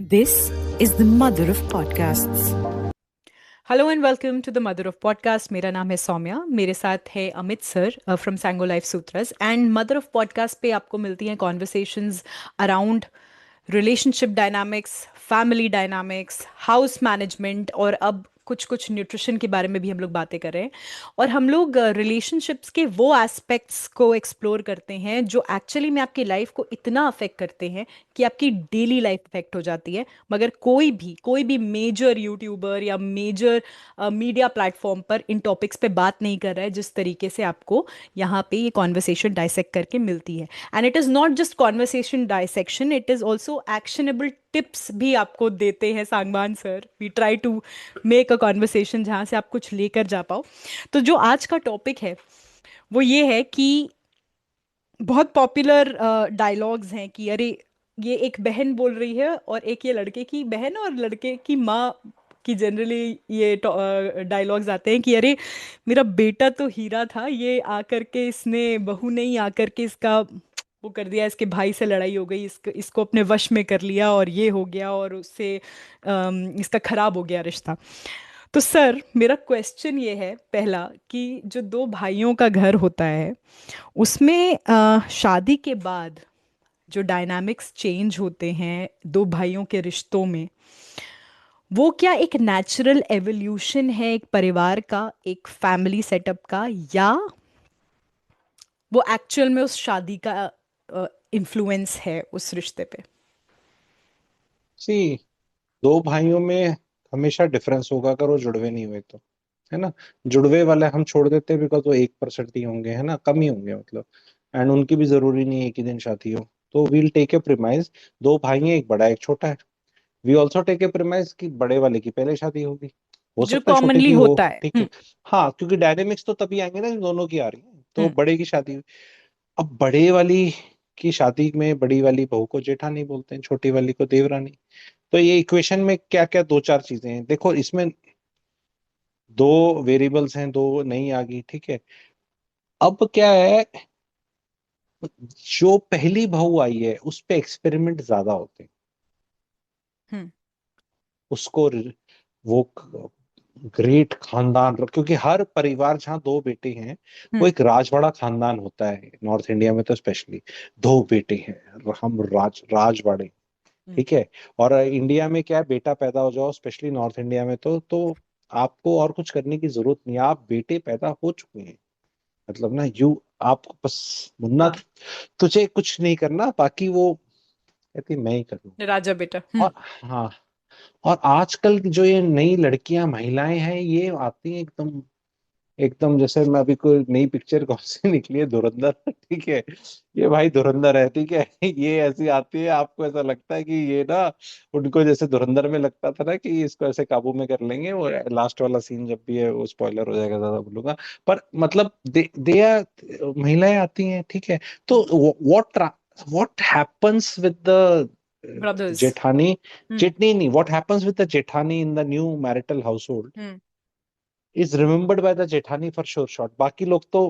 This is the mother of podcasts. Hello and welcome to the mother of podcast. मेरा नाम है सौम्या, मेरे साथ है Amit sir from Sango life Sutras. And mother of podcast पे आपको मिलती हैं conversations around relationship dynamics, family dynamics, house management और अब कुछ कुछ न्यूट्रिशन के बारे में भी हम लोग बातें कर रहे हैं। और हम लोग रिलेशनशिप्स के वो एस्पेक्ट्स को एक्सप्लोर करते हैं जो एक्चुअली में आपकी लाइफ को इतना अफेक्ट करते हैं कि आपकी डेली लाइफ अफेक्ट हो जाती है। मगर कोई भी मेजर यूट्यूबर या मेजर मीडिया प्लेटफॉर्म पर इन टॉपिक्स पे बात नहीं कर रहा है जिस तरीके से आपको यहाँ पे ये कॉन्वर्सेशन डाइसेक्ट करके मिलती है। And it is not just conversation dissection, it is also actionable tips भी आपको देते हैं Sangwan sir. We try to make a conversation जहाँ से आप कुछ लेकर जा पाओ। तो जो आज का टॉपिक है वो ये है कि बहुत पॉपुलर डायलॉग्स हैं कि अरे ये एक बहन बोल रही है और एक ये लड़के की बहन और लड़के की माँ की जनरली ये डायलॉग्स आते हैं कि अरे मेरा बेटा तो हीरा था, ये आकर के इसने बहू नहीं आकर के इसका वो कर दिया, इसके भाई से लड़ाई हो गई, इसको अपने वश में कर लिया और ये हो गया और उससे इसका खराब हो गया रिश्ता। तो सर मेरा क्वेश्चन ये है पहला कि जो दो भाइयों का घर होता है उसमें शादी के बाद जो डायनामिक्स चेंज होते हैं दो भाइयों के रिश्तों में, वो क्या एक नेचुरल एवोल्यूशन है एक परिवार का, एक फैमिली सेटअप का, या वो एक्चुअल में उस शादी का इन्फ्लुएंस है उस रिश्ते पे? सी दो भाइयों में हमेशा डिफरेंस होगा अगर वो जुड़वे नहीं हुए तो, है ना। जुड़वे वाले हम छोड़ देते हैं बिकॉज वो 1% ही होंगे, है ना, कम ही होंगे मतलब। एंड उनकी भी जरूरी नहीं है एक ही दिन शादी हो। तो वील टेक ए प्रिमाइज दो भाई हैं, एक बड़ा एक छोटा है। We also take a premise कि बड़े वाले की पहले शादी होगी, हो जो सकता है छोटे कॉमनली की हो। होता है। ठीक है। हाँ, क्योंकि डायनेमिक्स तो तभी आएंगे ना जब दोनों की आ रही है, तो हम्म। बड़े की शादी हुई। अब बड़े वाली की शादी में बड़ी वाली बहू को जेठानी बोलते हैं, छोटी वाली को देवरानी। तो ये इक्वेशन में क्या क्या दो चार चीजें हैं, देखो इसमें दो वेरिएबल्स हैं, दो नहीं आ गई, ठीक है। अब क्या है, जो पहली बहू आई है उस पे एक्सपेरिमेंट ज्यादा होते हैं। हम्म। उसको वो ग्रेट खानदान, क्योंकि हर परिवार जहाँ दो बेटे हैं वो हम्म। एक राजवाड़ा खानदान होता है, नॉर्थ इंडिया में तो स्पेशली। दो बेटे हैं, हम राजवाड़े। हम्म। ठीक है। और इंडिया में क्या है, बेटा पैदा हो जाओ स्पेशली नॉर्थ इंडिया में तो आपको और कुछ करने की जरूरत नहीं है, आप बेटे पैदा हो चुके हैं। मतलब ना, आपको बस मुन्ना, हाँ। तुझे कुछ नहीं करना, बाकी वो कहती मैं ही कर लूंगी। राजा बेटा। और हाँ, और आजकल की जो ये नई लड़कियां महिलाएं हैं ये आती हैं एकदम एकदम जैसे, मैं अभी कोई नई पिक्चर कौन सी निकली है, धुरंधर ठीक है। ये भाई धुरंधर है, ठीक है। ये ऐसी आती है, आपको ऐसा लगता है कि ये ना, उनको जैसे धुरंधर में लगता था ना कि इसको ऐसे काबू में कर लेंगे। वो लास्ट वाला सीन जब भी है वो स्पॉइलर हो जाएगा, ज्यादा बोलूंगा। पर मतलब दे आर, महिलाएं आती हैं, ठीक है। तो what happens with the brothers. जेठानी, हम्म। जेठनी नहीं, व्हाट हैपेंस विद द जेठानी in the new marital house hmm. Is remembered by the जेठानी फॉर श्योर शॉट। बाकी लोग तो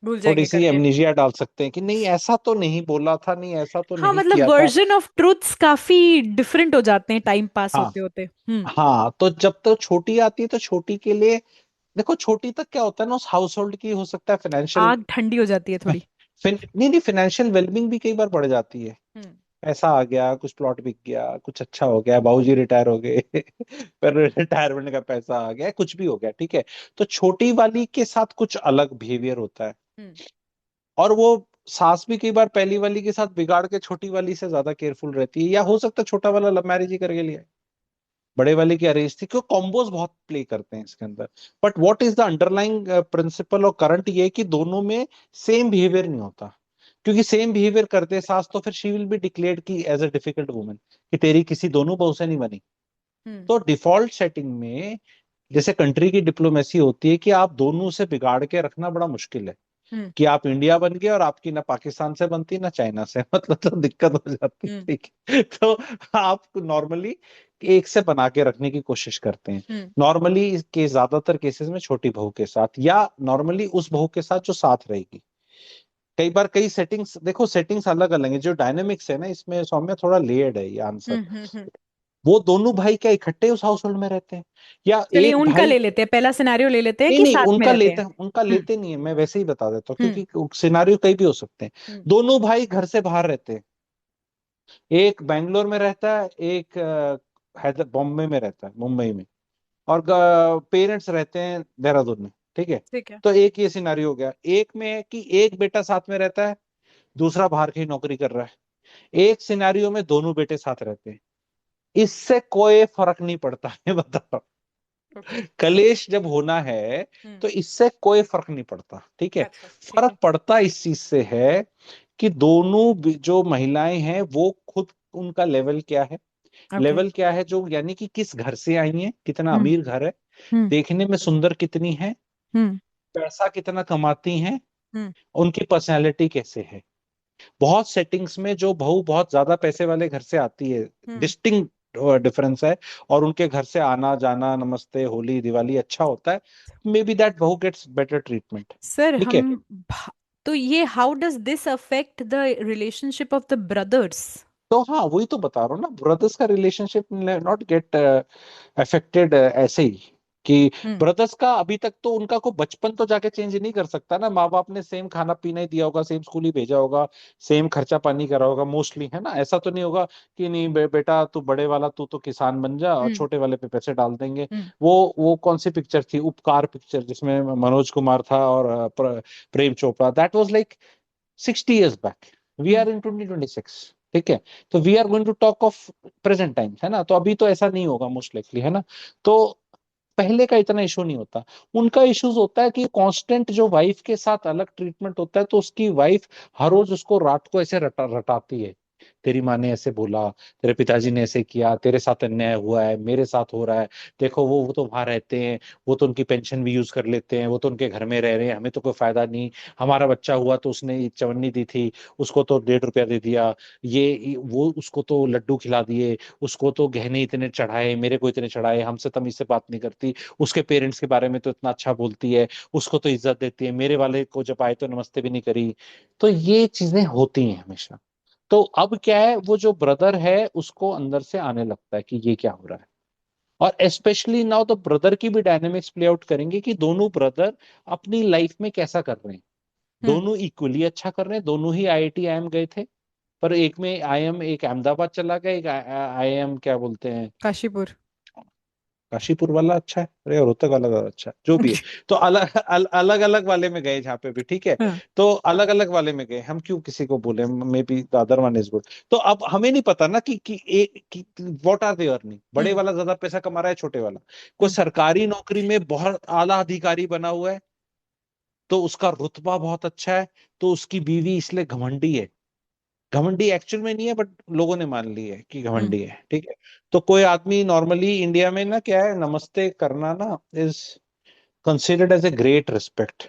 भूल थोड़ी जाएंगे सी करके। एमनीजिया डाल सकते हैं कि नहीं ऐसा तो नहीं बोला था, नहीं ऐसा तो हाँ नहीं मतलब किया था। वर्जन ऑफ ट्रूथ्स काफी डिफरेंट हो जाते हैं टाइम पास हाँ होते होते। हम्म। हाँ, तो जब तो छोटी आती है तो छोटी के लिए, देखो छोटी तक क्या होता है ना, उस हाउस होल्ड की हो सकता है फाइनेंशियल, आग ठंडी हो जाती है थोड़ी। नहीं फाइनेंशियल वेलबींग भी कई बार बढ़ जाती है। हम्म। पैसा आ गया, कुछ प्लॉट बिक गया, कुछ अच्छा हो गया, बाबूजी रिटायर हो गए पर रिटायरमेंट का पैसा आ गया, कुछ भी हो गया, ठीक है। तो छोटी वाली के साथ कुछ अलग बिहेवियर होता है। हम्म। और वो सास भी कई बार पहली वाली के साथ बिगाड़ के छोटी वाली से ज्यादा केयरफुल रहती है, या हो सकता है छोटा वाला लव मैरिज ही करके लिया है, बड़े वाले की अरेंज थी, क्योंकि कॉम्बोज बहुत प्ले करते हैं इसके अंदर। But what is the underlying principle और करंट, ये है कि दोनों में सेम बिहेवियर नहीं होता। क्योंकि सेम बिहेवियर करते सास तो फिर शी विल बी डिक्लेयर्ड की एज अ डिफिकल्ट वुमन, कि तेरी किसी दोनों बहू से नहीं बनी। हम्म। तो डिफॉल्ट सेटिंग में जैसे कंट्री की डिप्लोमेसी होती है कि आप दोनों से बिगाड़ के रखना बड़ा मुश्किल है, हम्म। कि आप इंडिया बन गए और आपकी ना पाकिस्तान से बनती ना चाइना से मतलब, तो दिक्कत हो जाती है, हम्म। ठीक है। तो आप नॉर्मली एक से बना के रखने की कोशिश करते हैं। हम्म। नॉर्मली के ज्यादातर केसेस में छोटी बहू के साथ, या नॉर्मली उस बहू के साथ जो साथ रहेगी। कई बार कई सेटिंग्स, देखो सेटिंग्स अलग अलग है, जो डायनेमिक्स है ना इसमें सौम्य, थोड़ा लेयर्ड है ये आंसर। हम्म। हम्म। वो दोनों भाई क्या इकट्ठे उस हाउस होल्ड में रहते हैं, या चलिए एक उनका भाई? ले लेते हैं, पहला सिनेरियो ले लेते हैं नहीं कि नहीं, साथ में उनका रहते लेते हैं। हैं, उनका हम्म। लेते नहीं है, मैं वैसे ही बता देता हूँ, हम्म। क्योंकि सिनारियो कई भी हो सकते हैं। हम्म। दोनों भाई घर से बाहर रहते हैं, एक बेंगलोर में रहता है, एक हैदर बॉम्बे में रहता है, मुंबई में, और पेरेंट्स रहते हैं देहरादून में, ठीक है। ठीक है। तो एक ये सिनारियो हो गया। एक में है कि एक बेटा साथ में रहता है, दूसरा बाहर की नौकरी कर रहा है। एक सिनारियो में दोनों बेटे साथ रहते हैं। इससे कोई फर्क नहीं पड़ता है, बताओ। ओके। कलेश जब होना है हम्म। तो इससे कोई फर्क नहीं पड़ता, ठीक है। अच्छा ठीक फर्क है। पड़ता इस चीज से है कि दोनों जो महिलाएं हैं वो खुद, उनका लेवल क्या है, ओके। लेवल क्या है, जो यानी कि किस घर से आई हैं, कितना हम्म। अमीर घर है, हम्म। देखने में सुंदर कितनी है, हम्म। पैसा कितना कमाती हैं, हम्म। उनकी पर्सनैलिटी कैसे है। बहुत सेटिंग्स में जो बहू बहुत ज्यादा पैसे वाले घर से आती है, हम्म। डिस्टिंक्ट डिफरेंस है, और उनके घर से आना जाना, नमस्ते, होली, दिवाली अच्छा होता है, मे बी दैट बहू गेट्स बेटर ट्रीटमेंट। सर ठीक हम है। तो ये how does this affect the relationship of the brothers? तो हाँ, वही तो बता रहा हूँ ना, ब्रदर्स का रिलेशनशिप नॉट गेट अफेक्टेड ऐसे ही, कि हम्म। ब्रदर्स का अभी तक तो उनका को बचपन तो जाके चेंज नहीं कर सकता ना, माँ बाप ने सेम खाना पीना ही दिया होगा, सेम स्कूल ही भेजा होगा, सेम खर्चा पानी करा होगा मोस्टली, है ना। ऐसा तो नहीं होगा कि नहीं बेटा तू बड़े वाला, तू तो किसान बन जा और हम्म। छोटे वाले पे पैसे डाल देंगे। हम्म। वो कौन सी पिक्चर थी, उपकार पिक्चर, जिसमें मनोज कुमार था और Prem Chopra, that was like 60 years back. We hmm. Are in 2026, ठीक है। तो we are going to talk of present times, है ना। तो अभी तो ऐसा नहीं होगा मोस्ट लाइकली, है ना। तो पहले का इतना इशू नहीं होता। उनका इश्यूज होता है कि कांस्टेंट जो वाइफ के साथ अलग ट्रीटमेंट होता है, तो उसकी वाइफ हर रोज उसको रात को ऐसे रटाती है, तेरी माँ ने ऐसे बोला, तेरे पिताजी ने ऐसे किया, तेरे साथ अन्याय हुआ है, मेरे साथ हो रहा है, देखो वो तो वहां रहते हैं, वो तो उनकी पेंशन भी यूज कर लेते हैं, वो तो उनके घर में रह रहे हैं, हमें तो कोई फायदा नहीं, हमारा बच्चा हुआ तो उसने चवन्नी दी थी, उसको तो 1.5 रुपया दे दिया, ये वो उसको तो लड्डू खिला दिए, उसको तो गहने इतने चढ़ाए, मेरे को इतने चढ़ाए, हमसे तमीज से बात नहीं करती, उसके पेरेंट्स के बारे में तो इतना अच्छा बोलती है, उसको तो इज्जत देती है, मेरे वाले को जब आए तो नमस्ते भी नहीं करी। तो ये चीजें होती हैं हमेशा। तो अब क्या है, वो जो ब्रदर है उसको अंदर से आने लगता है कि ये क्या हो रहा है। और स्पेशली नाउ तो ब्रदर की भी डायनेमिक्स प्ले आउट करेंगे कि दोनों ब्रदर अपनी लाइफ में कैसा कर रहे हैं। हम्म। दोनों इक्वली अच्छा कर रहे हैं, दोनों ही आईआईटी आईएम गए थे, पर एक में आईएम एक अहमदाबाद चला गया, एक आईएम क्या बोलते हैं, काशीपुर। काशीपुर वाला अच्छा है, अरे रोहतक वाला ज्यादा अच्छा है, जो भी है। तो अलग अलग वाले में गए जहाँ पे भी, ठीक है। हाँ। तो अलग अलग वाले में गए, हम क्यों किसी को बोले, may be the other one is good. तो अब हमें नहीं पता ना कि व्हाट आर दे अर्निंग, बड़े हम्म। वाला ज्यादा पैसा कमा रहा है, छोटे वाला कोई हम्म। सरकारी नौकरी में बहुत आला अधिकारी बना हुआ है, तो उसका रुतबा बहुत अच्छा है, तो उसकी बीवी इसलिए घमंडी है। घमंडी एक्चुअल में नहीं है, बट लोगों ने मान ली है कि हम्म। घमंडी है, ठीक है। तो कोई आदमी नॉर्मली इंडिया में ना क्या है, नमस्ते करना ना is considered as a great respect.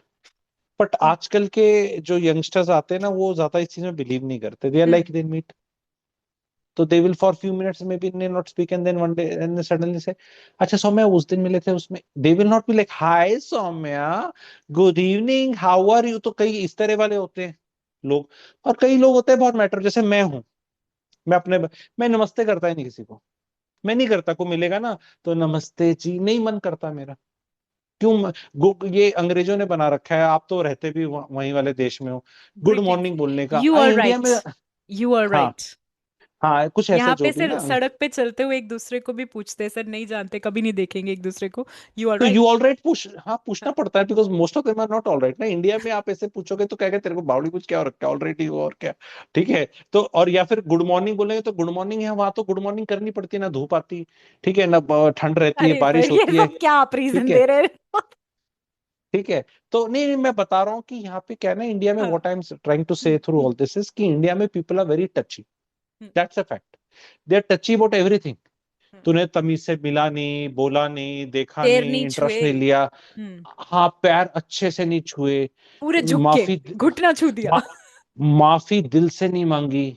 But hmm. आजकल के जो यंगस्टर्स आते हैं ना, वो ज्यादा इस चीज में बिलीव नहीं करते, they are hmm. Like they meet, तो they will for few minutes may be not speak, and then one day and suddenly say, अच्छा सौम्या उस दिन मिले थे उसमें, they will not be like hi Saumya, good evening, how are you. तो कई इस तरह वाले होते हैं लोग। और कई लोग होते हैं बहुत मैटर, जैसे मैं हूँ, मैं अपने मैं नमस्ते करता ही नहीं किसी को, मैं नहीं करता, को मिलेगा ना तो नमस्ते जी, नहीं मन करता मेरा। क्यों ये अंग्रेजों ने बना रखा है, आप तो रहते भी वहीं वाले देश में हो, गुड ब्रिटिश। मॉर्निंग बोलने का यू आर इंडिया राइट। में। यू आर हाँ, राइट। हाँ कुछ ऐसा यहाँ जो पे भी सर ना। सड़क पे चलते हुए एक दूसरे को भी पूछते हैं सर, नहीं जानते, कभी नहीं देखेंगे एक दूसरे को। यू आर तो यू राइट। ऑल राइट पूछ, हाँ पूछना पड़ता है, because most of them are not all right ना। इंडिया में आप ऐसे पूछोगे तो कहेगा तेरे को बावड़ी कुछ क्या, और क्या ऑल राइट ही हो और क्या, ठीक है। तो और या फिर गुड मॉर्निंग बोलेंगे तो गुड मॉर्निंग है, वहां तो गुड मॉर्निंग करनी पड़ती है ना, धूप आती, ठीक है ना, ठंड रहती है, अरे सर बारिश ये होती है, सब क्या आप ठीक रीजन है, दे रहे हैं? ठीक है। तो नहीं नहीं, मैं बता रहा हूँ कि यहाँ पे क्या है ना, इंडिया में हाँ। What I am trying to say hmm. Through all this is कि इंडिया में people are very touchy, hmm. That's a fact. They are touchy about everything. Hmm. तूने तमीज से मिला नहीं, बोला नहीं, देखा पैर नहीं, नहीं छुए। इंटरेस्ट नहीं लिया, हम्म। हाँ पैर अच्छे से नहीं छुए, पूरे झुक के माफी, घुटना छू दिया। मा, माफी दिल से नहीं मांगी।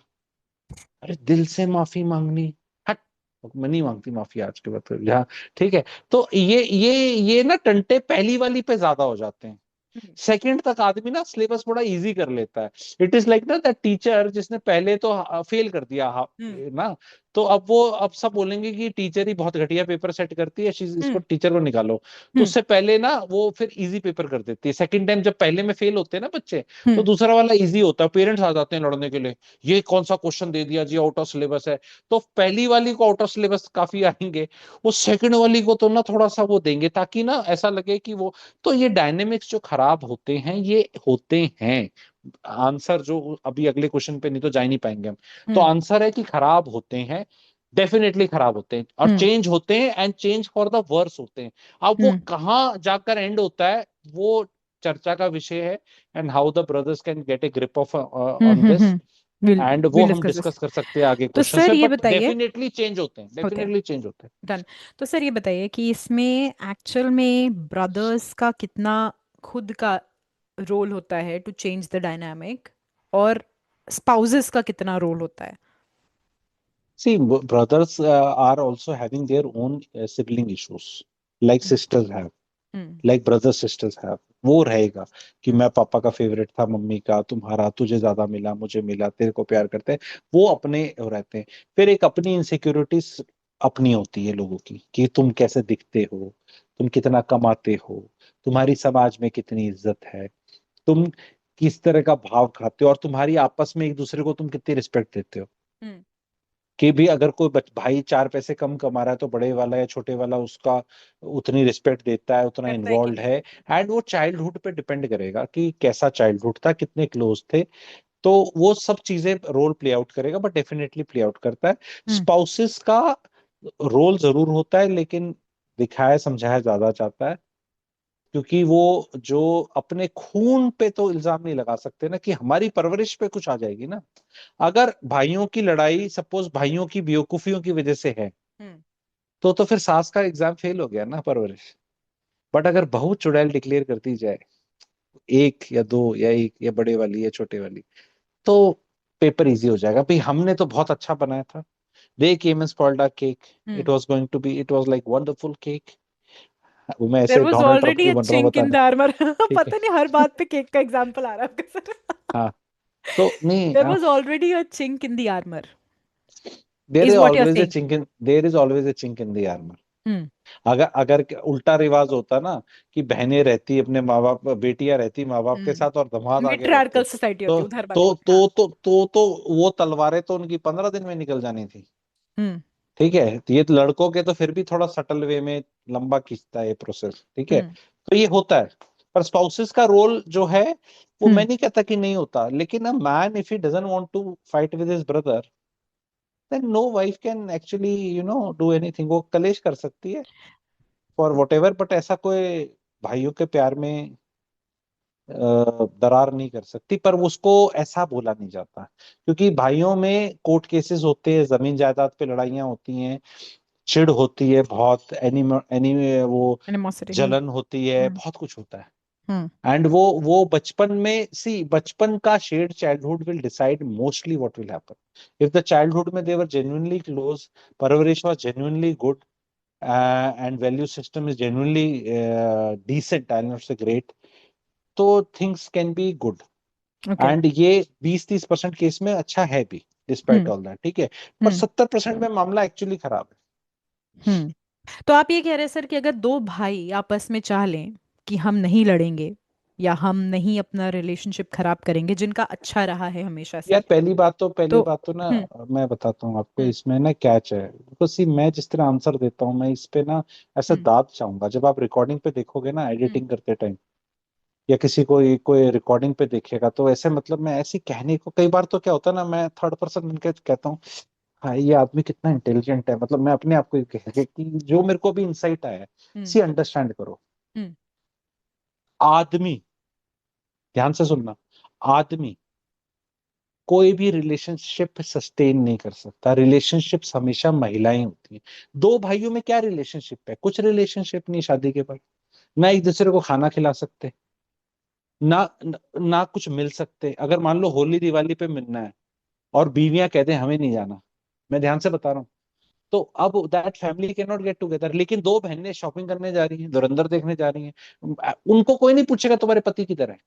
अरे दिल से माफी मांगनी, हट, मैं नहीं मांगती माफी आज के बाद यहाँ, ठीक है। तो ये ना टंटे पहली वाली पे ज्यादा हो जाते हैं, हम्म। सेकंड तक आदमी ना सिलेबस बड़ा इजी कर लेता है। इट इज लाइक ना दैट टीचर जिसने पहले तो फेल कर दिया हम्म। ना, तो अब सब बोलेंगे कि टीचर ही बहुत घटिया पेपर सेट करती है, इसको हम्म। टीचर को निकालो। तो हम्म। उससे पहले ना वो फिर इजी पेपर कर देती है। सेकंड टाइम जब पहले में फेल होते हैं ना बच्चे, तो हम्म। दूसरा वाला इजी होता है, पेरेंट्स आ जाते हैं लड़ने के लिए, ये कौन सा क्वेश्चन दे दिया जी, आउट ऑफ सिलेबस है। तो पहली वाली को आउट ऑफ सिलेबस काफी आएंगे, वो सेकंड वाली को तो ना थोड़ा सा वो देंगे, ताकि ना ऐसा लगे कि वो। तो ये डायनेमिक्स जो खराब होते हैं ये होते हैं। आंसर जो अभी अगले क्वेश्चन पे नहीं तो जा ही नहीं पाएंगे हम। तो हम्म। आंसर है कि खराब होते हैं, डेफिनेटली खराब होते हैं, और हम्म। चेंज होते हैं, and change for the worse होते हैं। अब वो हम्म। कहाँ जाकर एंड होता है, वो चर्चा का विषय है। And how the brothers can get A grip of on this, will and वो विल हम डिस्कस दिस। डिस्कस कर सकते हैं आगे तो क्वेश्चंस सर में, ये बट बताइए, डेफिनेटली चेंज होते हैं, होते हैं, डेफिनेटली चेंज होते हैं। डन। तो सर ये बताइए कि इसमें एक्चुअल में ब्रदर्स का कितना खुद का रोल होता है टू चेंज द डायनामिक, और स्पाउसेस का कितना रोल होता है? See, brothers are also having their own sibling issues, like sisters have, hmm. like brothers sisters have. वो रहेगा कि मैं पापा का फेवरेट था, मम्मी का, तुम्हारा तुझे ज्यादा मिला, मुझे मिला, तेरे को प्यार करते हैं, वो अपने रहते हैं। फिर एक अपनी इनसिक्योरिटीज अपनी होती है लोगों की, कि तुम कैसे दिखते हो, तुम कितना कमाते हो, तुम्हारी समाज में कितनी इज्जत है, तुम किस तरह का भाव खाते हो, और तुम्हारी आपस में एक दूसरे को तुम कितनी रिस्पेक्ट देते हो। हम्म। कि भी अगर कोई भाई चार पैसे कम कमा रहा है, तो बड़े वाला या छोटे वाला उसका उतनी रिस्पेक्ट देता है, उतना करता है कि इन्वॉल्व नहीं? है। एंड वो चाइल्डहुड पे डिपेंड करेगा कि कैसा चाइल्डहुड था, कितने क्लोज थे। तो वो सब चीजें रोल प्ले आउट करेगा, बट डेफिनेटली प्ले आउट करता है। हम्म। स्पाउसेस का रोल जरूर होता है, लेकिन दिखाया समझाया ज्यादा जाता है। क्योंकि वो जो अपने खून पे तो इल्जाम नहीं लगा सकते ना, कि हमारी परवरिश पे कुछ आ जाएगी ना। अगर भाइयों की लड़ाई सपोज भाइयों की बेवकूफियों की वजह से है, हम्म। तो फिर सास का एग्जाम फेल हो गया ना, परवरिश। बट अगर बहू चुड़ैल डिक्लेयर कर दी जाए, एक या दो या एक या बड़े वाली या छोटे वाली, तो पेपर इजी हो जाएगा। भाई हमने तो बहुत अच्छा बनाया था, they came and spoiled our cake, hmm. It was going to be, it was like wonderful cake. वो मैं देयर ऐसे वाज डोनाल्ड ट्रंप ऑलरेडी क्यों अ बन रहा हूँ चिंक बता इन द नहीं। आर्मर। ठीक है। पता नहीं हर बात पे केक का एग्जांपल आ रहा है आपका सर। हाँ, तो नहीं, there was already a chink in the armour there is is what you are always a saying. Chink in there is always a chink in the armour. Hmm. अगर अगर उल्टा रिवाज होता ना, कि बहनें रहती अपने माँ बाप, बेटियां रहती माँ बाप के साथ, और दामाद आगे मेट्रियार्कल रहते, सोसाइटी होती तो उधर वाली, हाँ। वो तलवारें तो उनकी 15 दिन में निकल जानी थी। हम्म। ठीक है, तो ये लड़कों के तो फिर भी थोड़ा सटल वे में लंबा खींचता है ये प्रोसेस, ठीक है। हम्म। तो ये होता है। पर स्पाउसेस का रोल जो है, वो मैं हम्म। नहीं कहता कि नहीं होता, लेकिन a man if he doesn't want to fight with his brother, then no wife can actually do anything. वो कलेश कर सकती है फॉर वट एवर, बट ऐसा कोई भाइयों के प्यार में दरार नहीं कर सकती। पर उसको ऐसा बोला नहीं जाता, क्योंकि भाइयों में कोर्ट केसेस होते हैं, जमीन जायदाद पे लड़ाइयां होती हैं, चिढ़ होती है बहुत, वो एनिमोसिटी। हम्म। जलन होती है, हम्म। बहुत कुछ होता है। हम्म। एंड वो बचपन में सी, बचपन का shade childhood will decide mostly what will happen. If the childhood में दे वर जेन्युइनली क्लोज, परवरिश was genuinely good, and value system is genuinely decent, I not say great, तो things can be good. Okay. And ये 20-30% case में अच्छा है भी, despite hmm. All that, ठीक है। पर हम्म। 70% में मामला एक्चुअली खराब है। हम्म। तो आप ये कह रहे हैं सर कि अगर दो भाई आपस में चाह लें कि हम नहीं लड़ेंगे या हम नहीं अपना रिलेशनशिप खराब करेंगे, जिनका अच्छा रहा है हमेशा यार से, पहली तो बात तो ना, हम्म। मैं बताता हूँ आपको, हम्म। इसमें ना कैच है। बिकॉज सी, मैं जिस तरह आंसर देता हूँ, मैं इस पे ना ऐसा हम्म। दाद चाहूंगा। जब आप रिकॉर्डिंग पे देखोगे ना, हम्म। एडिटिंग करते टाइम, या किसी को कोई रिकॉर्डिंग पे देखेगा, तो ऐसे मतलब मैं ऐसी कहने को, कई बार तो क्या होता है ना, मैं थर्ड पर्सन बनकर कहता हूँ, हाँ ये आदमी कितना इंटेलिजेंट है, मतलब मैं अपने आप को ये कह के, कि जो मेरे को भी इंसाइट आया है। हम्म। सी, अंडरस्टैंड करो, हम्म। आदमी, ध्यान से सुनना, आदमी कोई भी रिलेशनशिप सस्टेन नहीं कर सकता। रिलेशनशिप्स हमेशा महिलाएं होती हैं। दो भाइयों में क्या रिलेशनशिप है? कुछ रिलेशनशिप नहीं शादी के बाद। ना एक दूसरे को खाना खिला सकते, ना कुछ मिल सकते। अगर मान लो होली दिवाली पे मिलना है, और बीवियां कहते हैं हमें नहीं जाना, मैं ध्यान से बता रहा हूँ, तो अब that family can not get together. लेकिन दो बहनें शॉपिंग करने जा रही हैं, धुरंधर देखने जा रही हैं, उनको कोई नहीं पूछेगा तुम्हारे पति किधर है।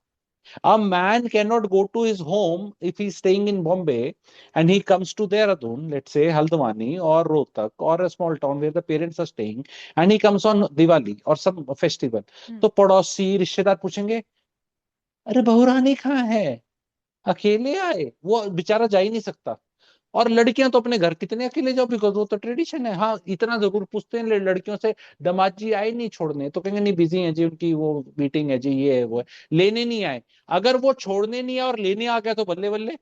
A man cannot go to his home if he's staying in Bombay and he comes to Dehradun, let's say Haldwani or Rohtak or a small town where the parents are staying, and he comes on Diwali or some festival. तो पड़ोसी रिश्तेदार पूछेंगे, अरे बहुरानी कहाँ है, अकेले आए, वो बेचारा जा ही नहीं सकता। और लड़कियां तो अपने घर कितने अकेले जाओ, बिकॉज वो तो ट्रेडिशन है। हाँ, इतना जरूर पूछते हैं लड़कियों से, दामाद जी आए नहीं छोड़ने, तो कहेंगे नहीं बिजी है जी, उनकी वो मीटिंग है जी, ये है वो है, लेने नहीं आए। अगर वो छोड़ने नहीं आया और लेने आ गया तो बल्ले बल्ले,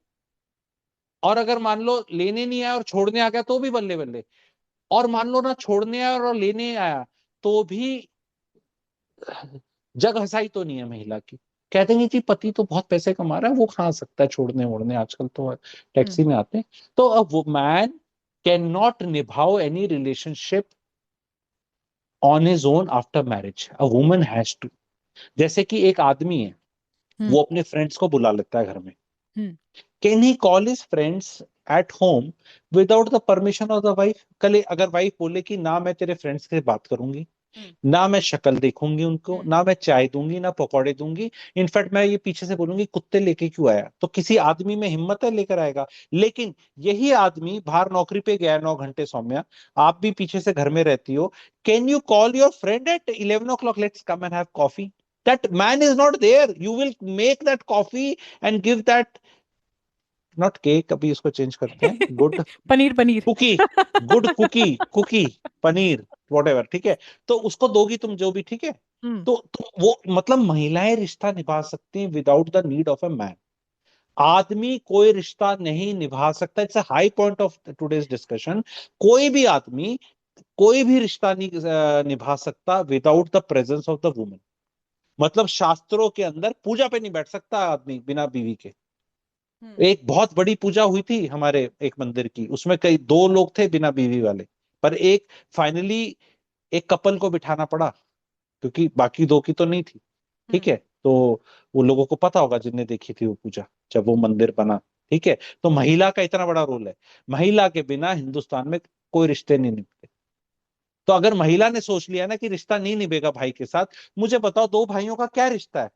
और अगर मान लो लेने नहीं आया और छोड़ने आ गया तो भी बल्ले बल्ले, और मान लो ना छोड़ने आया और लेने आया तो भी जग हंसाई तो नहीं है महिला की। कहते हैं कि पति तो बहुत पैसे कमा रहा है, वो खा सकता है छोड़ने वोड़ने, आजकल तो टैक्सी में आते हैं। तो अब वो मैन कैन नॉट निभाओ any relationship on his own after marriage, a woman has to. जैसे कि एक आदमी है, वो अपने फ्रेंड्स को बुला लेता है घर में, can he call his friends at home without the permission of the wife? कल अगर वाइफ बोले कि ना मैं तेरे फ्रेंड्स से बात करूंगी, ना मैं शक्ल देखूंगी उनको, ना मैं चाय दूंगी, ना पकौड़े दूंगी, इनफैक्ट मैं ये पीछे से बोलूंगी कुत्ते लेके क्यों आया, तो किसी आदमी में हिम्मत है लेकर आएगा? लेकिन यही आदमी बाहर नौकरी पे गया 9 घंटे, सौम्या आप भी पीछे से घर में रहती हो, can you call your friend at 11 o'clock, let's come and have coffee? That man is not there, you will make that coffee and give that, not cake, अभी उसको चेंज करते हैं, good paneer paneer cookie, good cookie, cookie, paneer, what, ठीक है, तो उसको दोगी तुम जो भी, ठीक है। तो वो मतलब महिलाएं रिश्ता निभा सकती हैं without the need of a man. आदमी कोई रिश्ता नहीं निभा सकता, it's a high point of today's discussion. कोई भी आदमी कोई भी रिश्ता नहीं निभा सकता without the presence of the woman. मतलब शास्त्रों के अंदर पूजा पे नहीं बैठ सकता आदमी बिना बीवी के। एक बहुत बड़ी पूजा हुई थी हमारे एक मंदिर की, उसमें कई 2 लोग थे बिना बीवी वाले, पर एक फाइनली एक कपल को बिठाना पड़ा, क्योंकि बाकी 2 की तो नहीं थी, ठीक है। तो वो लोगों को पता होगा जिनने देखी थी वो पूजा, जब वो मंदिर बना, ठीक है। तो महिला का इतना बड़ा रोल है, महिला के बिना हिंदुस्तान में कोई रिश्ते नहीं निभते। तो अगर महिला ने सोच लिया ना कि रिश्ता नहीं निभेगा भाई के साथ, मुझे बताओ 2 भाइयों का क्या रिश्ता है?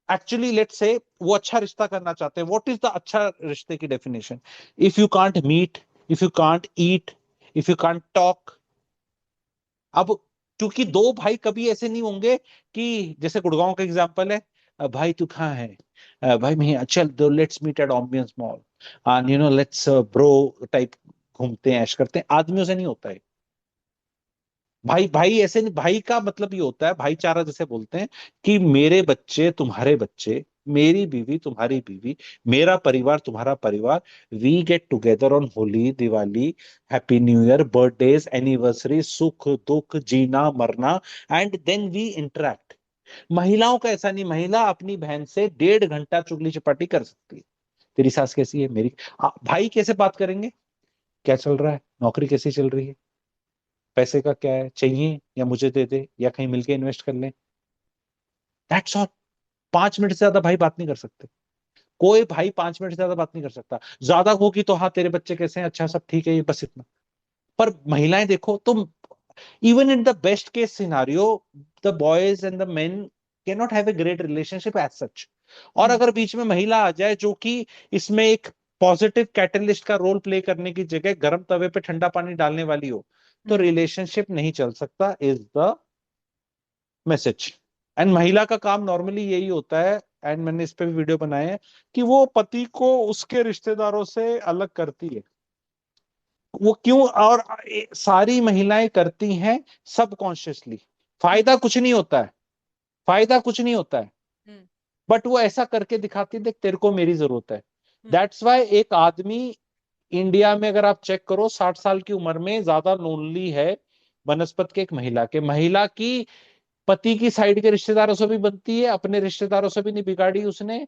एक्चुअली लेट्स से वो अच्छा रिश्ता करना चाहते हैं, व्हाट इज द अच्छा रिश्ते की definition? If you can't meet, if you can't eat, if you can't talk. अब क्योंकि 2 भाई कभी ऐसे नहीं होंगे कि जैसे गुड़गांव का एग्जांपल है, भाई तू कहाँ है, भाई मैं यहाँ, चल दो let's meet at Ambience Mall and let's bro type, घूमते हैं ऐश करते हैं। आदमियों से नहीं होता है भाई, भाई ऐसे नहीं, भाई का मतलब ये होता है भाईचारा, जैसे बोलते हैं कि मेरे बच्चे तुम्हारे बच्चे, मेरी बीवी तुम्हारी बीवी, मेरा परिवार तुम्हारा परिवार, we get together on Holi, Diwali, happy new year, birthdays, anniversary, सुख दुख, जीना मरना, एंड देन वी इंटरेक्ट। महिलाओं का ऐसा नहीं, महिला अपनी बहन से 1.5 घंटा चुगली चपाटी कर सकती है। तेरी सास कैसी है, मेरी, भाई कैसे बात करेंगे, क्या चल रहा है, नौकरी कैसी चल रही है, पैसे का क्या है, चाहिए या मुझे दे दे या कहीं मिलके इन्वेस्ट कर लें, दैट्स ऑल। 5 मिनट से ज्यादा भाई बात नहीं कर सकते, कोई भाई 5 मिनट से ज्यादा बात नहीं कर सकता। ज्यादा होगी तो हाँ तेरे बच्चे कैसे हैं, अच्छा सब ठीक है, ये बस इतना। पर महिलाएं देखो तुम, even in the best case scenario, the boys and the men can not have a great relationship as such. और अगर बीच में महिला आ जाए जो कि इसमें एक पॉजिटिव कैटलिस्ट का रोल प्ले करने की जगह गर्म तवे पे ठंडा पानी डालने वाली हो, तो रिलेशनशिप नहीं चल सकता, इज द मैसेज। एंड महिला का काम नॉर्मली यही होता है, एंड मैंने इस पे भी वीडियो बनाए हैं, कि वो पति को उसके रिश्तेदारों से अलग करती है। वो क्यों? और सारी महिलाएं करती हैं सबकॉन्शियसली। फायदा कुछ नहीं होता है, फायदा कुछ नहीं होता है, बट वो ऐसा करके दिखाती है, देख तेरे को मेरी जरूरत है। दैट्स वाई एक आदमी इंडिया में अगर आप चेक करो 60 साल की उम्र में ज्यादा लोनली है बनस्पत के एक महिला के। महिला की पति की साइड के रिश्तेदारों से भी बनती है, अपने रिश्तेदारों से भी नहीं बिगाड़ी उसने,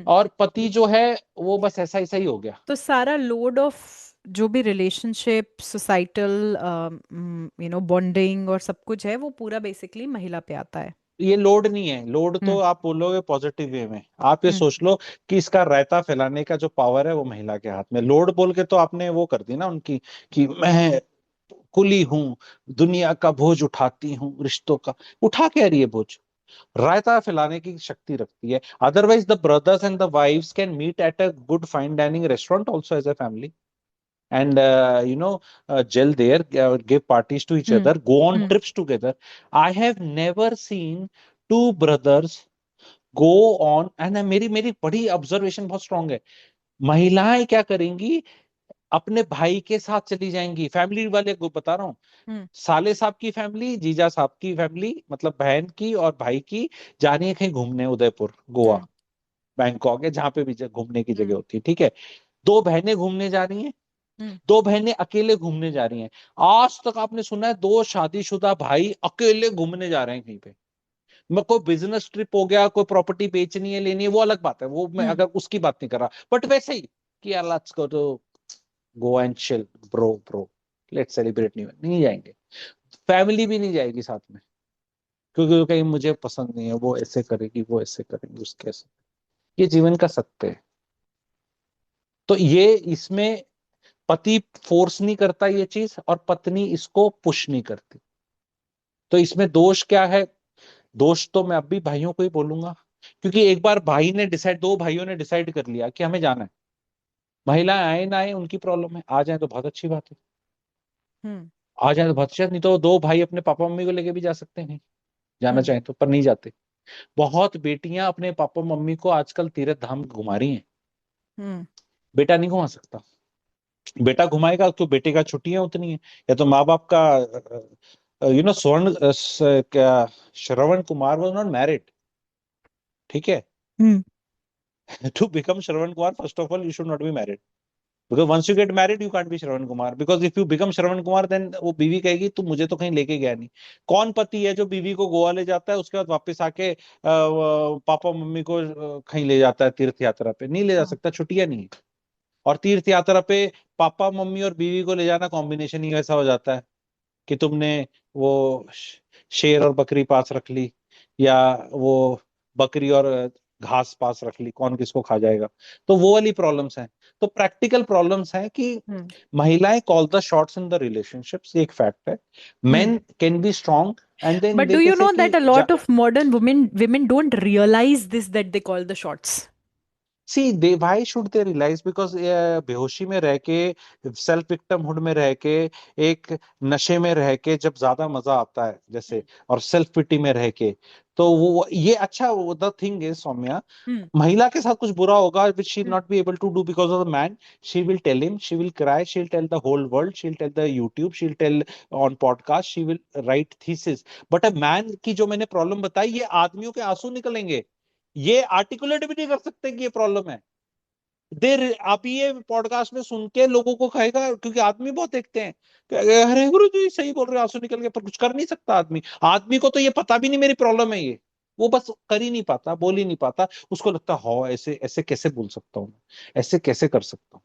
और पति जो है वो बस ऐसा ऐसा ही हो गया। तो सारा लोड ऑफ जो भी रिलेशनशिप, सोसाइटल बॉन्डिंग और सब कुछ है, वो पूरा बेसिकली महिला पे आता है। ये लोड नहीं है, लोड तो हम्म आप बोलोगे पॉजिटिव वे में, आप ये हम्म सोच लो कि इसका रायता फैलाने का जो पावर है वो महिला के हाथ में। लोड बोल के तो आपने वो कर दी ना उनकी, कि मैं कुली हूं, दुनिया का बोझ उठाती हूँ, रिश्तों का। उठा क्या रही है बोझ? रायता फैलाने की शक्ति रखती है। Otherwise the brothers and the wives can meet at a good fine dining restaurant also as a family and gel there, give parties to each hmm other, go on hmm trips together. I have never seen two brothers go on, and मेरी मेरी बड़ी observation बहुत strong है। महिलाएं क्या करेंगी, अपने भाई के साथ चली जाएंगी, फैमिली वाले को बता रहा हूँ, हम्म साले साहब की फैमिली, जीजा साहब की फैमिली, मतलब बहन की और भाई की, जा रही है कहीं घूमने, उदयपुर, गोवा, हम्म बैंकॉक, है जहां पे भी घूमने की जगह हम्म होती है, ठीक है। दो बहनें घूमने जा रही हैं, हम्म दो बहनें अकेले घूमने जा रही हैं। आज तक आपने सुना है दो शादीशुदा भाई अकेले घूमने जा रहे हैं कहीं पे? मैं, कोई बिजनेस ट्रिप हो गया, कोई प्रॉपर्टी बेचनी है, लेनी है, वो अलग बात है, वो मैं हम्म अगर उसकी बात नहीं कर रहा, बट वैसे ही कि यार let's go to, go and chill, bro bro, let's celebrate, नहीं नहीं जाएंगे। फैमिली भी नहीं जाएगी साथ में, क्योंकि वो कहीं मुझे पसंद नहीं है, वो ऐसे करेगी, वो ऐसे करेंगे, उसके ऐसे। ये जीवन का सत्य है। तो ये इसमें पति फोर्स नहीं करता ये चीज, और पत्नी इसको पुश नहीं करती। तो इसमें दोष क्या है? दोष तो मैं अब भी भाइयों को ही बोलूंगा, क्योंकि एक बार भाई ने डिसाइड, दो भाइयों ने डिसाइड कर लिया कि हमें जाना है, महिलाएं आए ना आए उनकी प्रॉब्लम है, आ जाए तो बहुत अच्छी बात है, हम्म आ जाए तो बहुत अच्छी बात, नहीं तो दो भाई अपने पापा मम्मी को लेके भी जा सकते हैं, जाना हम्म चाहे तो, पर नहीं जाते। बहुत बेटियां अपने पापा मम्मी को आजकल तीर्थ धाम घुमा रही हैं, हम्म बेटा नहीं घुमा सकता। बेटा घुमाएगा तो बेटे का छुट्टियां उतनी है, या तो माँ बाप का, स्वर्ण, क्या, Shravan Kumar was not married, ठीक है। Hmm to become Shravan Kumar, first of all you should not be married, because once you get married you can't be Shravan Kumar, because if you become Shravan Kumar then वो बीवी कहेगी तू मुझे तो कहीं लेके गया नहीं। कौन पति है जो बीवी को गोवा ले जाता है, उसके बाद वापस आके पापा मम्मी को कहीं ले जाता है तीर्थ यात्रा पे? नहीं ले जा हाँ सकता, छुट्टियां नहीं है। और तीर्थ यात्रा पे पापा मम्मी और बीवी को ले जाना कॉम्बिनेशन ही ऐसा हो जाता है कि तुमने वो शेर और बकरी पास रख ली, या वो बकरी और घास पास रख ली, कौन किसको खा जाएगा। तो वो वाली प्रॉब्लम्स हैं। तो प्रैक्टिकल प्रॉब्लम्स हैं कि हम्म महिलाएं call the shots in the relationships, ये एक फैक्ट है। Hmm men can be strong, and then But they do you कैसे know कि that a lot of modern women don't realize this, that they call the shots? See they, why should they realize? Because बेहोशी में रह के, self victimhood में रह के, एक नशे में रह के जब ज्यादा मजा आता है जैसे, और सेल्फ पिटी में रह के, तो वो ये अच्छा, the thing is Saumya, hmm महिला के साथ कुछ बुरा होगा which she hmm not be able to do because of the man, she will tell him, she will cry, she will tell the whole world, she will tell the YouTube, she will tell on podcast, she will write thesis. But a man की जो मैंने problem बताई, ये आदमियों के आंसू निकलेंगे, ये आर्टिकुलेट भी नहीं कर सकते कि ये प्रॉब्लम है। देर आप ये पॉडकास्ट में सुन के लोगों को कहेगा, क्योंकि आदमी बहुत देखते हैं कि अरे गुरु जी सही बोल रहे हो, आंसू निकल गए, पर कुछ कर नहीं सकता आदमी। आदमी को तो ये पता भी नहीं मेरी प्रॉब्लम है ये, वो बस कर ही नहीं पाता, बोल ही नहीं पाता। उसको लगता हो ऐसे ऐसे कैसे बोल सकता हूँ, ऐसे कैसे कर सकता हूँ,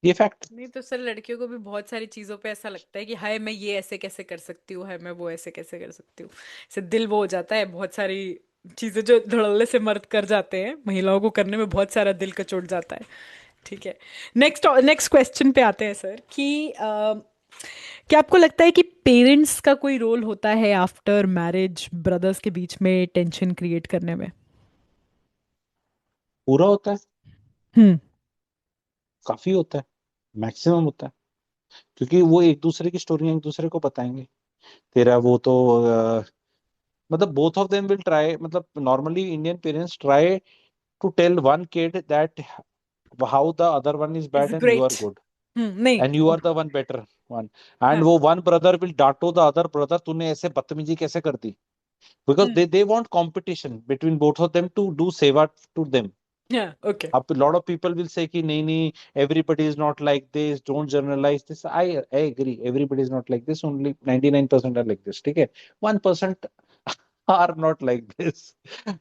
ये फैक्ट। नहीं तो सर, लड़कियों को भी बहुत सारी चीजों पे ऐसा लगता है कि हाय मैं ये ऐसे कैसे कर सकती हूँ, हाय मैं वो ऐसे कैसे कर सकती हूँ। से दिल वो हो जाता है, बहुत सारी चीजें जो धड़ल्ले से मर्द कर जाते हैं, महिलाओं को करने में बहुत सारा दिल कचोट जाता है। ठीक है। नेक्स्ट नेक्स्ट क्वेश्चन पे आते हैं सर कि क्या आपको लगता है कि पेरेंट्स का कोई रोल होता है आफ्टर मैरिज ब्रदर्स के बीच में टेंशन क्रिएट करने में? पूरा होता है, हम्म काफी होता है, मैक्सिमम होता है, क्योंकि वो एक दूसरे की स्टोरी एक दूसरे को बताएंगे। तेरा वो तो मतलब both of them will try, मतलब normally Indian parents try to tell one kid that how the other one is is bad and you are great. good, नहीं। and you are the one better one, and हाँ। वो one brother will डांटो the other brother, तूने ऐसे बदतमीजी कैसे कर दी, because hmm they want competition between both of them to do सेवा to them. हाँ ओके। अब lot of people will say कि नहीं नहीं, everybody is not like this, don't generalize this. I agree, everybody is not like this, only 99% are like this, ठीक है। 1% are not like this,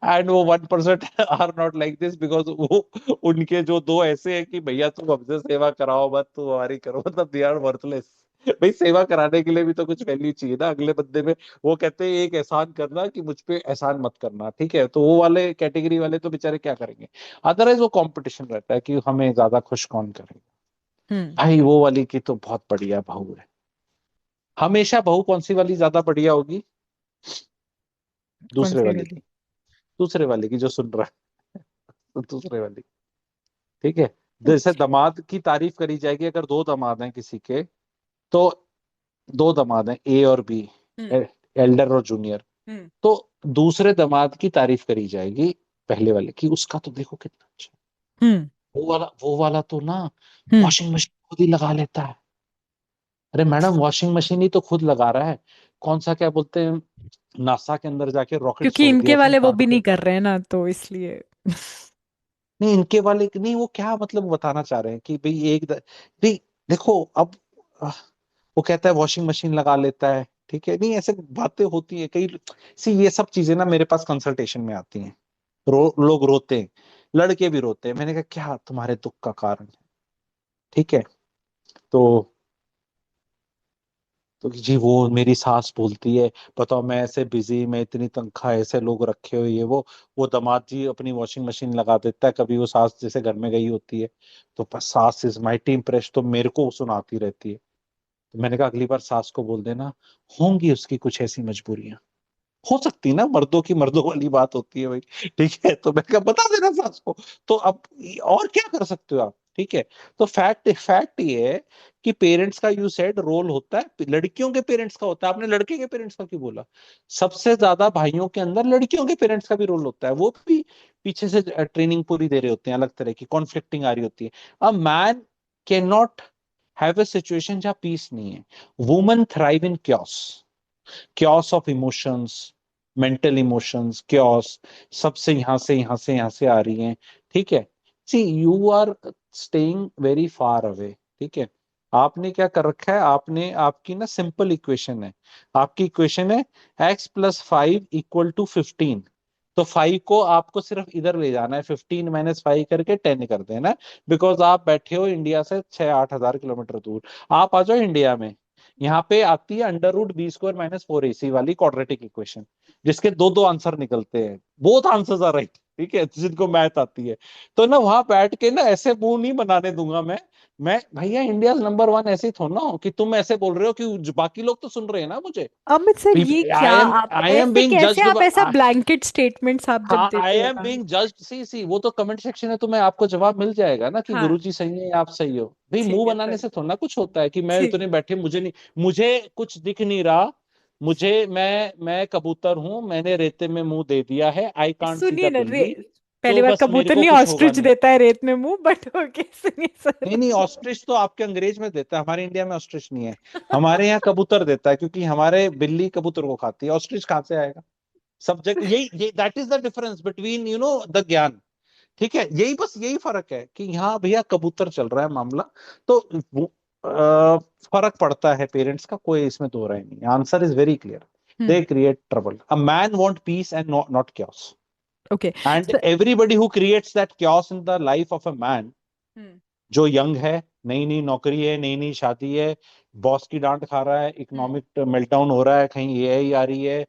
and वो 1% are not like this because वो उनके जो दो ऐसे हैं कि भैया तुम हमसे सेवा कराओ मत, तुम हमारी करो, मतलब दे आर वर्थलेस। भाई सेवा कराने के लिए भी तो कुछ वैल्यू चाहिए ना अगले बंदे में। वो कहते हैं एक एहसान करना कि मुझ पे एहसान मत करना, ठीक है, तो वो वाले कैटेगरी वाले तो बेचारे क्या करेंगे। अदरवाइज वो कंपटीशन रहता है कि हमें ज्यादा खुश कौन करेगा। हम्म भाई वो वाली की तो बहुत बढ़िया बहू है, हमेशा बहू कौन सी वाली ज्यादा बढ़िया होगी? कौन दूसरे सी वाली वाली? की, दूसरे वाले की जो सुन रहा है, दूसरे वाली। ठीक है। जैसे अच्छा। दामाद की तारीफ करी जाएगी, अगर दो दामाद हैं किसी के, तो दो दामाद हैं ए और बी, हम्म। एल्डर और जूनियर, हम्म। तो दूसरे दामाद की तारीफ करी जाएगी पहले वाले की, उसका तो देखो कितना अच्छा, हम्म। वो वाला तो ना हम्म। वॉशिंग मशीन खुद ही लगा लेता है। अरे मैडम, वॉशिंग मशीन ही तो खुद लगा रहा है। कौन सा क्या बोलते हैं, नासा के अंदर जाके रॉकेट क्योंकि छोड़ दिया इनके उसने वाले वो चांद भी पे। नहीं कर रहे हैं ना, तो इसलिए। नहीं, इनके वाले नहीं, वो क्या मतलब बताना चाह रहे हैं कि भाई नहीं, देखो अब आह, वो कहता है वॉशिंग मशीन लगा लेता है, ठीक है, नहीं ऐसे बातें होती है कई सी, ये सब चीजें ना मेरे पास कंसल्टेशन में आती हैं। लोग रोते हैं, लड़के भी रोते हैं, मैंने कहा क्या तुम्हारे दुख का कारण है, ठीक है। तो जी वो मेरी सास बोलती है, बताओ मैं ऐसे बिजी, मैं इतनी तनख्वाह, ऐसे लोग रखे हुए, ये वो दामाद जी अपनी वॉशिंग मशीन लगा देता है, कभी वो सास जैसे घर में गई होती है, तो बस सास इज माइटी इम्प्रेस, तो मेरे को वो सुनाती रहती है। तो मैंने कहा अगली बार सास को बोल देना, होंगी उसकी कुछ ऐसी मजबूरियां, हो सकती ना, मर्दों की मर्दों वाली बात होती है भाई, ठीक है, तो मैंने कहा बता देना सास को। तो अब और क्या कर सकते हो आप, ठीक है। तो फैक्ट फैक्ट ये है कि पेरेंट्स का, यू सेड, रोल होता है, लड़कियों के पेरेंट्स का होता है, आपने लड़के के पेरेंट्स का क्यों बोला? सबसे ज्यादा भाइयों के अंदर लड़कियों के पेरेंट्स का भी रोल होता है, वो भी पीछे से ट्रेनिंग पूरी दे रहे होते हैं, अलग तरह की कॉन्फ्लिक्टिंग आ रही होती है। A man can not have A situation जहां पीस नहीं है। Woman thrive in chaos, chaos of emotions, mental emotions, chaos, सबसे यहां से यहां से यहां से आ रही हैं, ठीक है। See you are staying very far away, ठीक है। आपने क्या कर रखा है, आपने, आपकी ना सिंपल इक्वेशन है, आपकी इक्वेशन है x+5 = 15, तो 5 को आपको सिर्फ इधर ले जाना है, 15 - 5 करके 10 कर देना, बिकॉज आप बैठे हो इंडिया से 6-8 हज़ार किलोमीटर दूर। आप आ जाओ इंडिया में, यहाँ पे आती है √b² - 4ac वाली क्वाड्रेटिक इक्वेशन, जिसके दो दो आंसर निकलते हैं, बोथ आंसर्स आर राइट, ठीक है, जिनको मैथ आती है। तो ना वहां बैठ के ना ऐसे मुंह नहीं बनाने दूंगा मैं भैया इंडिया नंबर 1 ऐसे ही थोड़ा ना हो कि तुम ऐसे बोल रहे हो कि बाकी लोग तो सुन रहे हैं ना मुझे। अमित सर, ये क्या आप आई एम ऐसे बीइंग कैसे, जज्ड। आप ऐसा ब्लैंकेट स्टेटमेंट्स आप जब हाँ, आई देते हो एम ना। बीइंग जज्ड, सी वो तो कमेंट सेक्शन है, तो मैं आपको जवाब मिल जाएगा ना कि हाँ, गुरुजी सही है, आप सही हो, भाई मुंह ठीक है बनाने सर। से थोड़ा ना कुछ होता है कि मैं ठीक। इतने बैठे, मुझे नहीं, मुझे कुछ दिख नहीं रहा, मैं कबूतर हूं, मैंने रेते में मुंह दे दिया है, आई कांट सी सुनिए द ना रे, बिल्ली, पहली तो बात, बस मेरे कबूतर को नहीं, कुछ होगा ऑस्ट्रिच नहीं। देता है रेत में मुंह, बट ओके, सुनिए नहीं सर। नहीं, ऑस्ट्रिच तो आपके अंग्रेज में देता है, हमारे इंडिया में ऑस्ट्रिच नहीं है, हमारे यहाँ कबूतर देता है, क्योंकि हमारे बिल्ली कबूतर को खाती है, ऑस्ट्रिच कहाँ से आएगा? सब्जेक्ट यही that is the difference between the ज्ञान, ठीक है, यही बस यही फर्क है कि यहाँ भैया कबूतर चल रहा है मामला, तो फर्क पड़ता है पेरेंट्स का, कोई इसमें दो राय नहीं, answer is very clear. They hmm. Create trouble, a man want piece and not chaos, okay and sir. everybody who creates that chaos in the life of a man, हम्म। जो यंग है, नई नई नौकरी है, नई नई शादी है, बॉस की डांट खा रहा है, हम्म। इकोनॉमिक मेल्टडाउन हो रहा है, कहीं एआई आ रही है,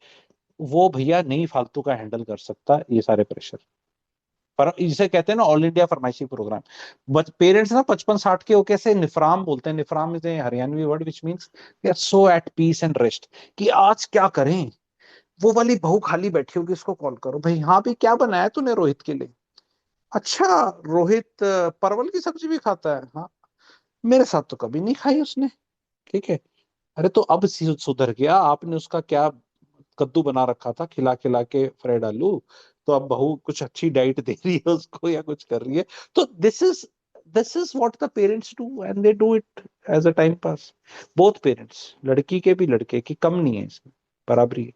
वो भैया नहीं फालतू का हैंडल कर सकता ये सारे प्रेशर। पर इसे कहते हैं ना ऑल इंडिया फरमाइशी प्रोग्राम, बट पेरेंट्स ना 55-60 के वो कैसे निफराम बोलते हैं, निफराम is a Haryanvi word which means they are so at peace and rest, कि आज क्या करें, वो वाली बहू खाली बैठी होगी, उसको कॉल करो, भाई हाँ भी क्या बनाया तूने रोहित के लिए? अच्छा, रोहित परवल की सब्जी भी खाता है, हाँ, मेरे साथ तो कभी नहीं खाई उसने, ठीक है। अरे तो अब सुधर गया, आपने उसका क्या कद्दू बना रखा था खिला खिला के, फ्राइड आलू, तो अब बहू कुछ अच्छी डाइट दे रही है उसको या कुछ कर रही है, तो this is what the parents do and they do it as a time pass, both parents, लड़की के भी लड़के की, कम नहीं है इसमें, बराबरी है।